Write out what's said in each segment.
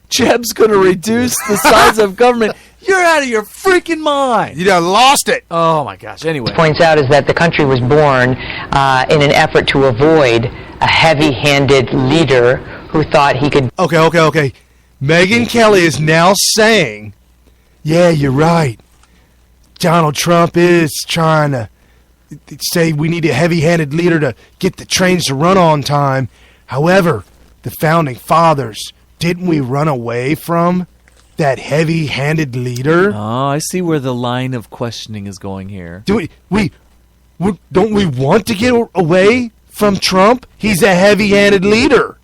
Jeb's going to reduce the size of government. You're out of your freaking mind. You done lost it. Oh, my gosh. Anyway. Points out is that the country was born in an effort to avoid a heavy-handed leader who thought he could... Okay. Megyn Kelly is now saying, yeah, you're right. Donald Trump is trying to say we need a heavy-handed leader to get the trains to run on time. However, the founding fathers, didn't we run away from that heavy-handed leader? Oh, I see where the line of questioning is going here. Do we don't we want to get away from Trump? He's a heavy-handed leader.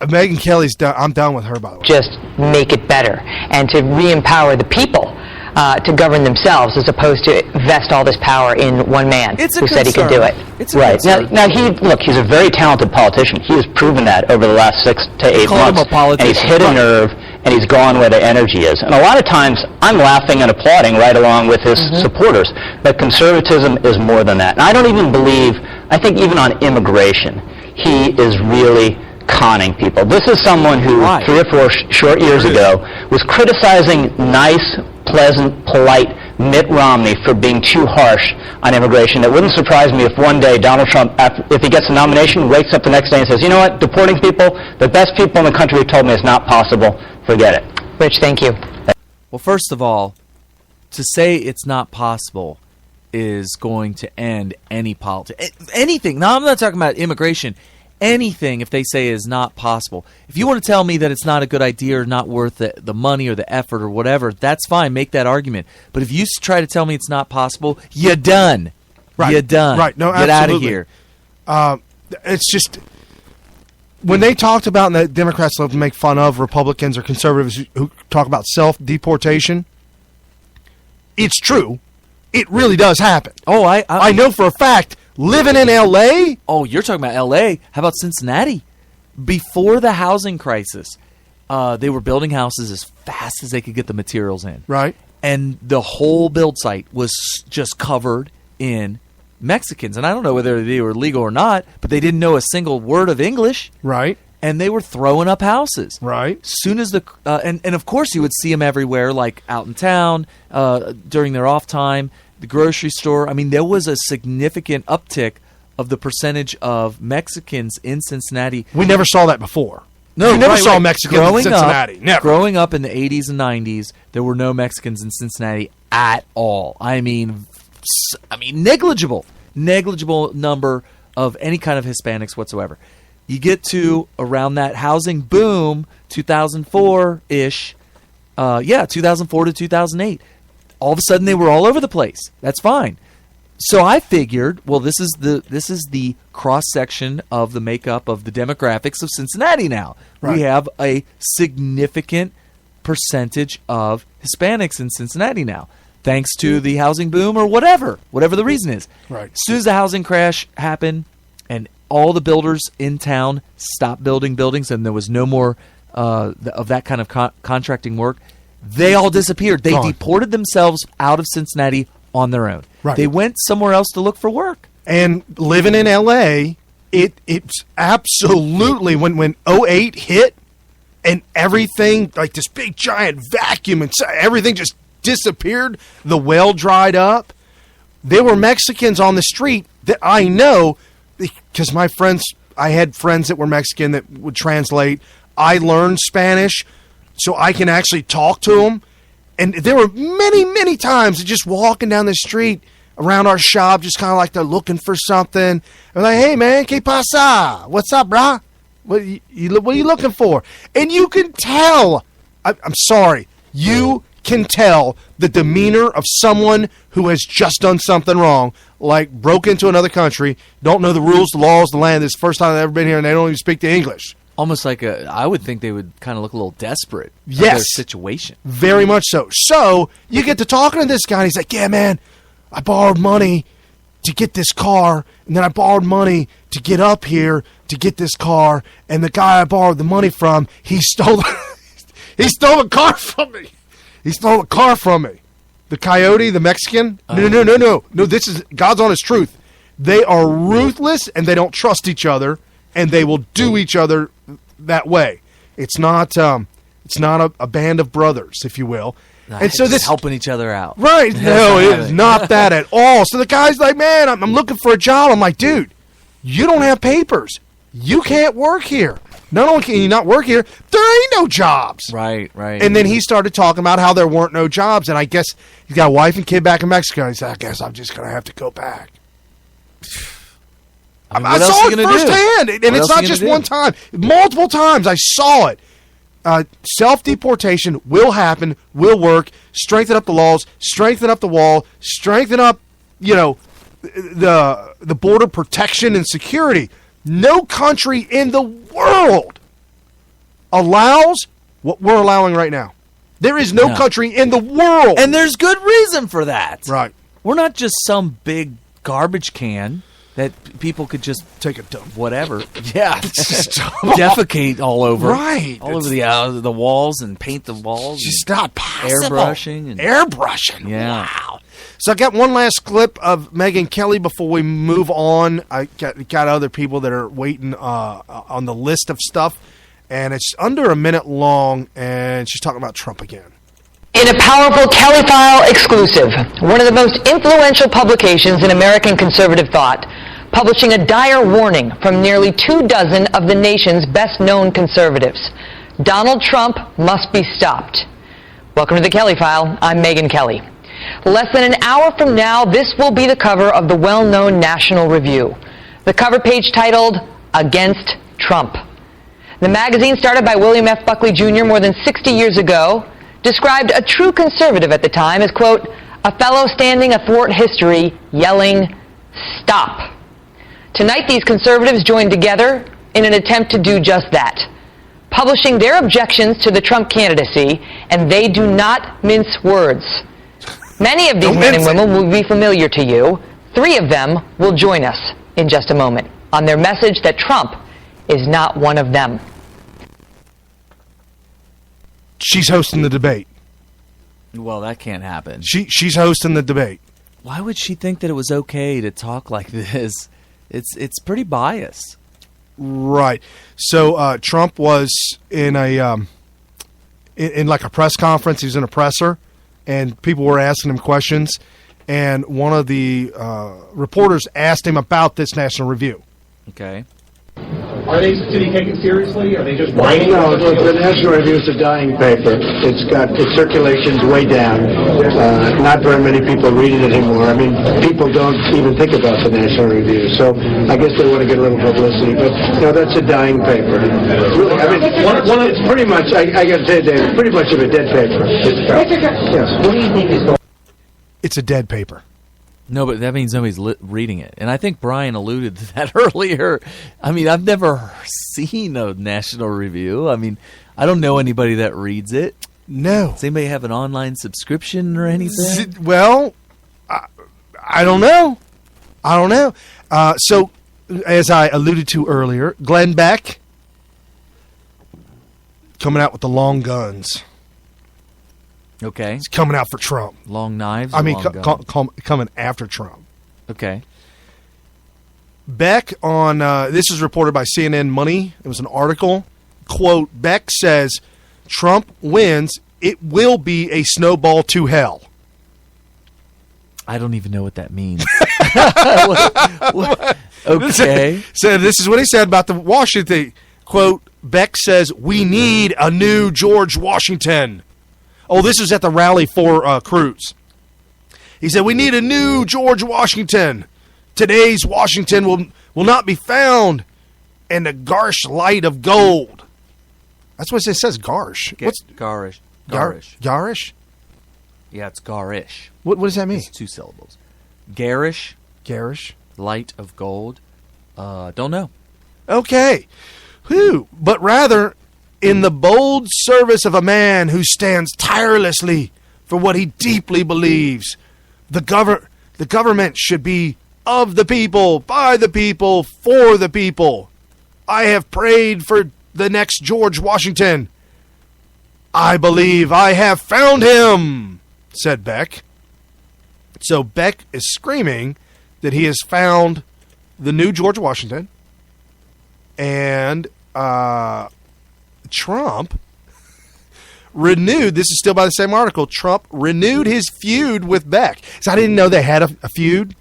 Megyn Kelly's done. I'm done with her, by the way. Just make it better and to re-empower the people to govern themselves as opposed to vest all this power in one man who said he could do it. It's right. Now he's a very talented politician. He has proven that over the last 6 to 8 months. And he's hit a nerve, and he's gone where the energy is. And a lot of times, I'm laughing and applauding right along with his supporters. But conservatism is more than that. And I don't even believe, I think even on immigration, he is really conning people. This is someone who 3 or 4 short years ago was criticizing nice, pleasant, polite Mitt Romney for being too harsh on immigration. It wouldn't surprise me if one day Donald Trump, if he gets a nomination, wakes up the next day and says, you know what, deporting people, the best people in the country have told me it's not possible. Forget it. Rich, thank you. Well, first of all, to say it's not possible is going to end any politics. Anything. Now, I'm not talking about immigration. Anything, if they say is not possible. If you want to tell me that it's not a good idea or not worth the money or the effort or whatever, that's fine. Make that argument. But if you try to tell me it's not possible, you're done. Right. You're done. Right. No, Get absolutely. out of here. It's just when they talked about, and the Democrats love to make fun of Republicans or conservatives who talk about self-deportation, it's true. It really does happen. Oh, I know for a fact. Living in L.A.? Oh, you're talking about L.A. How about Cincinnati? Before the housing crisis, they were building houses as fast as they could get the materials in. Right. And the whole build site was just covered in Mexicans. And I don't know whether they were legal or not, but they didn't know a single word of English. Right. And they were throwing up houses. Right. Soon as and of course you would see them everywhere, like out in town, during their off time. The grocery store. I mean, there was a significant uptick of the percentage of Mexicans in Cincinnati. We never saw that before. No, we never saw Mexicans in Cincinnati. Never. Growing up in the 80s and 90s, there were no Mexicans in Cincinnati at all. I mean, negligible number of any kind of Hispanics whatsoever. You get to around that housing boom, 2004-ish, 2004 to 2008. All of a sudden, they were all over the place. That's fine. So I figured, well, this is the cross section of the makeup of the demographics of Cincinnati. Now we have a significant percentage of Hispanics in Cincinnati now, thanks to the housing boom or whatever the reason is. Right. As soon as the housing crash happened, and all the builders in town stopped building buildings, and there was no more of that kind of contracting work. They all disappeared. They deported themselves out of Cincinnati on their own. Right. They went somewhere else to look for work. And living in L.A., it's absolutely, when 08 hit and everything, like this big giant vacuum, and everything just disappeared, the well dried up, there were Mexicans on the street that I know, because I had friends that were Mexican that would translate. I learned Spanish, so I can actually talk to them. And there were many, many times just walking down the street around our shop, just kind of like they're looking for something. I'm like, hey, man, ¿qué pasa? What's up, brah? What are you looking for? And you can tell, I'm sorry, you can tell the demeanor of someone who has just done something wrong, like broke into another country, don't know the rules, the laws, the land. This is the first time they've ever been here, and they don't even speak the English. Almost like I would think they would kind of look a little desperate. Yes. Of their situation. Very much so. So you get to talking to this guy, and he's like, yeah, man, I borrowed money to get this car, and then I borrowed money to get up here to get this car, and the guy I borrowed the money from, he stole the car from me. He stole a car from me. The coyote, the Mexican. No, this is God's honest truth. They are ruthless, and they don't trust each other, and they will do each other that way. It's not a band of brothers, if you will. And so this helping each other out. Right. No, it is not that at all. So the guy's like, man, I'm looking for a job. I'm like, dude, you don't have papers. You can't work here. Not only can you not work here, there ain't no jobs. Right. And then he started talking about how there weren't no jobs. And I guess he's got a wife and kid back in Mexico. He said, I guess I'm just going to have to go back. I saw it firsthand. And it's not just one time. Multiple times I saw it. Self-deportation will happen, will work, strengthen up the laws, strengthen up the wall, strengthen up, the border protection and security. No country in the world allows what we're allowing right now. There is no country in the world. And there's good reason for that. Right. We're not just some big garbage can that people could just take a dump. Whatever. Yeah. Defecate all over. Right. All over the walls and paint the walls. Just not possible. Airbrushing. Airbrushing. Yeah. Wow. So I got one last clip of Megyn Kelly before we move on. I got other people that are waiting on the list of stuff. And it's under a minute long, and she's talking about Trump again. In a powerful Kelly File exclusive, one of the most influential publications in American conservative thought, publishing a dire warning from nearly 24 of the nation's best-known conservatives. Donald Trump must be stopped. Welcome to the Kelly File. I'm Megyn Kelly. Less than an hour from now, this will be the cover of the well-known National Review. The cover page titled, Against Trump. The magazine, started by William F. Buckley Jr. more than 60 years ago, described a true conservative at the time as, quote, a fellow standing athwart history yelling, stop. Tonight, these conservatives joined together in an attempt to do just that, publishing their objections to the Trump candidacy, and they do not mince words. Many of these men and women will be familiar to you. 3 of them will join us in just a moment on their message that Trump is not one of them. She's hosting the debate. Well, that can't happen. She's hosting the debate. Why would she think that it was okay to talk like this? It's pretty biased. Right. So Trump was in in like a press conference. He was in a presser, and people were asking him questions. And one of the reporters asked him about this National Review. Okay. Are they to be taken seriously? Are they just whining? No, the National Review is a dying paper. Its circulation's way down. Not very many people read it anymore. I mean, people don't even think about the National Review. So I guess they want to get a little publicity. But that's a dying paper. Really, I mean, it's pretty much. I got to say, Dave, pretty much of a dead paper. Yes. What do you think is going? It's a dead paper. No, but that means nobody's reading it. And I think Brian alluded to that earlier. I mean, I've never seen a National Review. I mean, I don't know anybody that reads it. No. Does anybody have an online subscription or anything? Well, I don't know. So, as I alluded to earlier, Glenn Beck coming out with the long guns. Okay. He's coming out for Trump. Long knives? I mean, coming after Trump. Okay. Beck on, this is reported by CNN Money. It was an article. Quote, Beck says, Trump wins, it will be a snowball to hell. I don't even know what that means. Okay. So this is what he said about the Washington thing. Quote, Beck says, we need a new George Washington. Oh, this was at the rally for Cruz. He said, we need a new George Washington. Today's Washington will not be found in the Garsh light of gold. That's what it says, Garsh. What's Garish? Garish? Yeah, it's garish. What does that mean? It's 2 syllables. Garish. Garish. Light of gold. Don't know. Okay. Whew. But rather, in the bold service of a man who stands tirelessly for what he deeply believes, the government should be of the people, by the people, for the people. I have prayed for the next George Washington. I believe I have found him, said Beck. So Beck is screaming that he has found the new George Washington, and Trump renewed, this is still by the same article, Trump renewed his feud with Beck. So I didn't know they had a feud,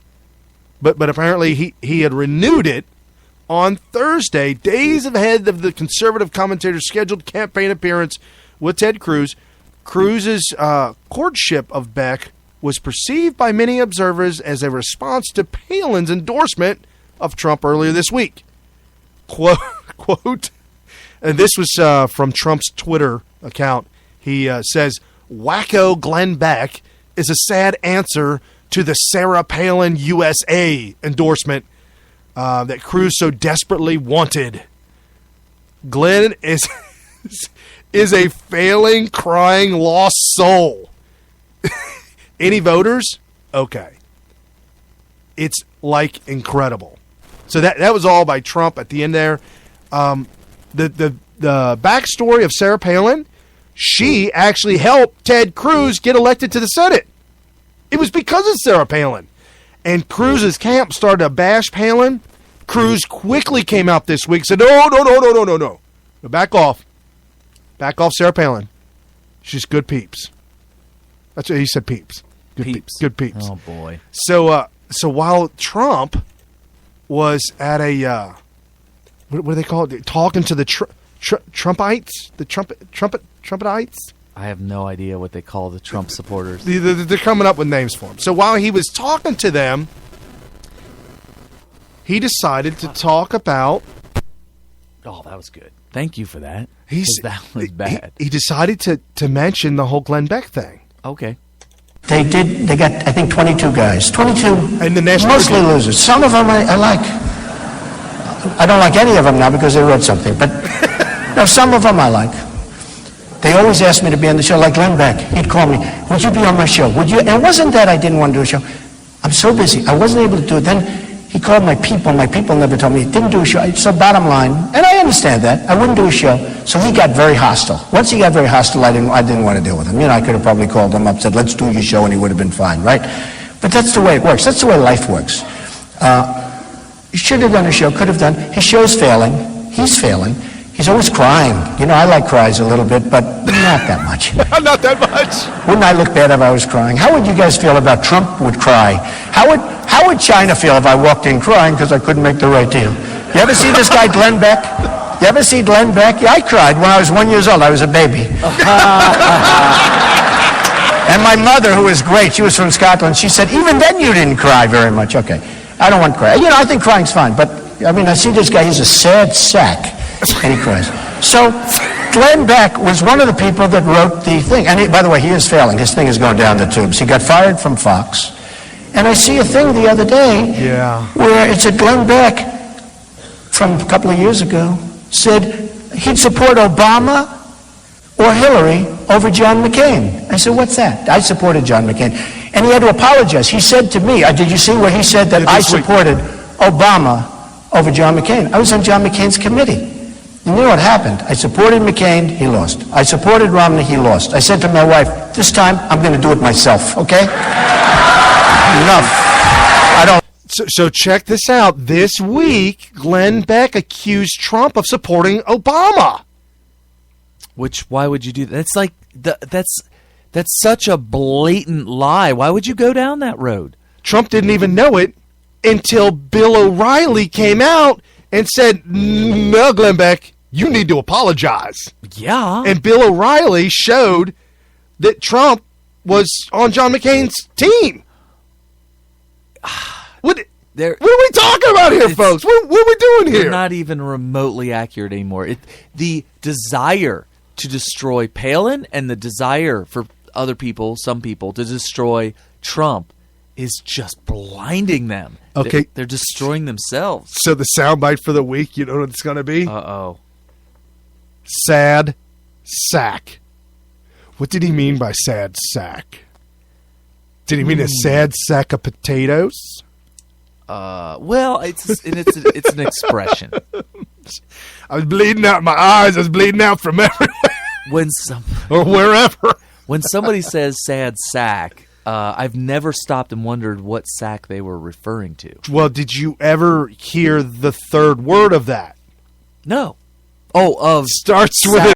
but apparently he had renewed it on Thursday, days ahead of the conservative commentator's scheduled campaign appearance with Ted Cruz. Cruz's courtship of Beck was perceived by many observers as a response to Palin's endorsement of Trump earlier this week. Quote, and this was from Trump's Twitter account. He says, "Wacko Glenn Beck is a sad answer to the Sarah Palin USA endorsement that Cruz so desperately wanted. Glenn is a failing, crying, lost soul." Any voters? Okay. It's like incredible. So that was all by Trump at the end there. The backstory of Sarah Palin, she actually helped Ted Cruz get elected to the Senate. It was because of Sarah Palin. And Cruz's camp started to bash Palin. Cruz quickly came out this week and said, no. Back off. Back off Sarah Palin. She's good peeps. That's what he said, peeps. Good peeps. Oh, boy. So while Trump was at a, what do they call it? Talking to the Trumpites? The Trumpetites? I have no idea what they call the Trump supporters. They're coming up with names for him. So while he was talking to them, he decided to talk about... Oh, that was good. Thank you for that. That was bad. He decided to mention the whole Glenn Beck thing. Okay. They got, I think, 22 guys. 22, and the national mostly losers. Some of them I like. I don't like any of them now because they wrote something. But no, some of them I like. They always asked me to be on the show, like Glenn Beck. He'd call me, would you be on my show? Would you? And it wasn't that I didn't want to do a show. I'm so busy. I wasn't able to do it. Then he called my people. My people never told me. He didn't do a show. So bottom line, and I understand that, I wouldn't do a show. So he got very hostile. Once he got very hostile, I didn't want to deal with him. You know, I could have probably called him up, said, let's do your show, and he would have been fine, right? But that's the way it works. That's the way life works. He should have done a show, could have done. His show's failing. He's failing. He's always crying. You know, I like cries a little bit, but not that much. Not that much. Wouldn't I look bad if I was crying? How would you guys feel about Trump would cry? How would China feel if I walked in crying because I couldn't make the right deal? You ever see this guy, Glenn Beck? You ever see Glenn Beck? Yeah, I cried when I was 1 year old. I was a baby. And my mother, who was great, she was from Scotland, she said, even then you didn't cry very much. Okay, I don't want to cry. You know, I think crying's fine, but, I mean, I see this guy, he's a sad sack, and he cries. So, Glenn Beck was one of the people that wrote the thing. And by the way, he is failing. His thing is going down the tubes. He got fired from Fox. And I see a thing the other day where it's a Glenn Beck from a couple of years ago said he'd support Obama or Hillary over John McCain. I said, what's that? I supported John McCain. And he had to apologize. He said to me, did you see where he said that I supported Obama over John McCain? I was on John McCain's committee. And you know what happened? I supported McCain, he lost. I supported Romney, he lost. I said to my wife, this time I'm going to do it myself, okay? Enough. I don't. So check this out. This week, Glenn Beck accused Trump of supporting Obama. Why would you do that? It's like that's such a blatant lie. Why would you go down that road? Trump didn't even know it until Bill O'Reilly came out and said, no, Glenn Beck, you need to apologize. Yeah. And Bill O'Reilly showed that Trump was on John McCain's team. What are we talking about here, folks? What are we doing here? They're not even remotely accurate anymore. The desire to destroy Palin and the desire for other people, some people, to destroy Trump is just blinding them. Okay. They're destroying themselves. So the soundbite for the week, you know what it's going to be? Uh-oh. Sad sack. What did he mean by sad sack? Did he mean a sad sack of potatoes? Well, it's an expression. I was bleeding out my eyes. I was bleeding out from everywhere. Or wherever. When somebody says sad sack, I've never stopped and wondered what sack they were referring to. Well, did you ever hear the third word of that? No. Oh, starts with